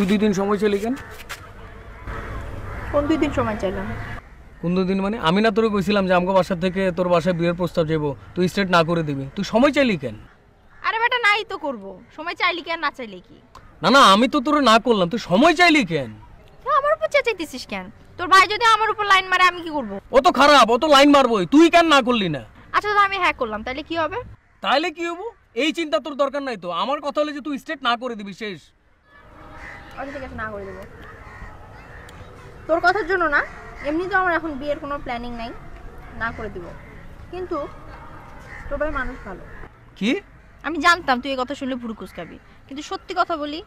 তুই 2 দিন সময় চাইলি কেন? কোন 2 দিন সময় চাইলাম? কোন 2 দিন মানে আমি না তোরে কইছিলাম যে আমগো বাসা থেকে তোর বাসায় বিয়ের প্রস্তাব যাবো, তুই স্ট্রেট না করে দিবি, তুই সময় চাইলি কেন? আরে বেটা নাই তো করব, সময় চাইলি কেন না চাইলি কি? না না আমি তো তোরে না করলাম, তুই সময় চাইলি কেন? তুই আমার উপর চেঁচাইতেছিস কেন? তোর ভাই যদি আমার উপর লাইন মারে আমি কি করব? ও তো খারাপ, ও তো লাইন মারবই, তুই কেন না করলি না? আচ্ছা তো আমি হ্যাঁ করলাম, তাহলে কি হবে? তাইলে কি হবো? এই চিন্তা তোর দরকার নাই তো, আমার কথা হলো যে তুই স্ট্রেট না করে দিবি, শেষ। আচ্ছা ঠিক আছে, না করে দেব। তোর কথার জন্য না, এমনি তো আমার এখন বিয়ের কোনো প্ল্যানিং নাই, না করে দিব। কিন্তু তোর ভাই মানুষ ভালো। কি? আমি জানতাম তুই এই কথা শুনলে ভুরু কুচকাবি, কিন্তু সত্যি কথা বলি,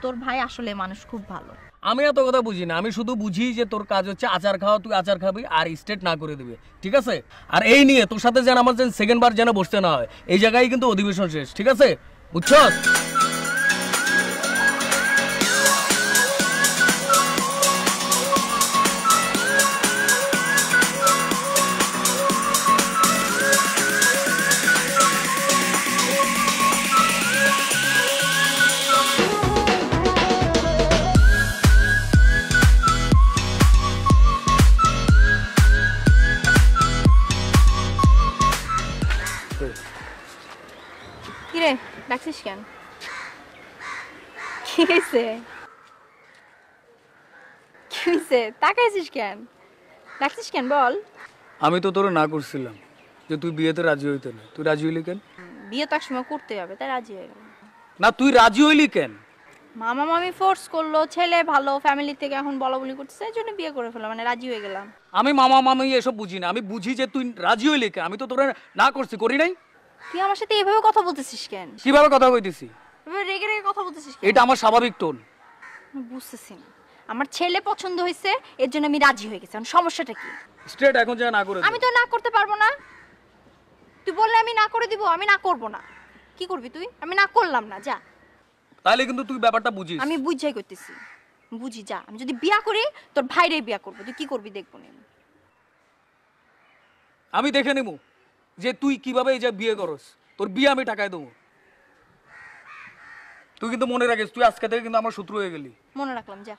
তোর ভাই আসলে মানুষ খুব ভালো। আমি এত কথা বুঝি না, আমি শুধু বুঝি যে তোর কাজ হচ্ছে আচার খাওয়া, তুই আচার খাবি আর স্ট্রেট না করে দিবি, ঠিক আছে? আর এই নিয়ে তোর সাথে যেন আমার যেন সেকেন্ড বার যেন বসতে না হয়, এই জায়গায় কিন্তু অধিবেশন শেষ, ঠিক আছে? বুঝছস? কিরে ডাকছিস কেন? কি হয়েছে? কি হয়েছে? তাকাইছিস কেন? ডাকছিস কেন বল? আমি তো তোর না করছিলাম যে তুই বিয়েতে রাজি হইতে না, তুই রাজি হইলি কেন? বিয়ে তো একসময় করতে হবে, তাই রাজি হয়ে গেলাম। না তুই রাজি হইলি কেন? মামা মামি ফোর্স করলো, ছেলে ভালো, ফ্যামিলি থেকে এখন বলা বলি করতেছে, এই জন্য বিয়ে করে ফেললাম, মানে রাজি হয়ে গেলাম। আমি মামা মামি এসব বুঝি না, আমি বুঝি যে তুই রাজি হইলি কেন। আমি তো তোর না করছি, করি নাই। তুই আমার সাথে এভাবে কথা বলতেছিস কেন? কিভাবে কথা কইতেছি? এভাবে রেগে রেগে কথা বলতেছিস কেন? এটা আমার স্বাভাবিক টোন। আমি বুঝতেছি না। আমার ছেলে পছন্দ হয়েছে, এর জন্য আমি রাজি হয়ে গেছি। এখন সমস্যাটা কি? স্ট্রেট এখন যা না করে দে। আমি তো না করতে পারবো না। তুই বললে আমি না করে দিব, আমি না করব না। কি করবি তুই? আমি না করলাম না, যা। তাইলে কিন্তু তুই ব্যাপারটা বুঝিস। আমি বুঝাই করতেছি, বুঝি যা। আমি যদি বিয়া করি তোর ভাইরে বিয়া করবো, তুই কি করবি দেখবো না। আমি দেখে নেব যে তুই কিভাবে এই যে বিয়ে করস, তোর বিয়ে আমি টাকায় দেবো। তুই কিন্তু মনে রাখিস, তুই আজকে থেকে কিন্তু আমার শত্রু হয়ে গেলি। মনে রাখলাম, যা।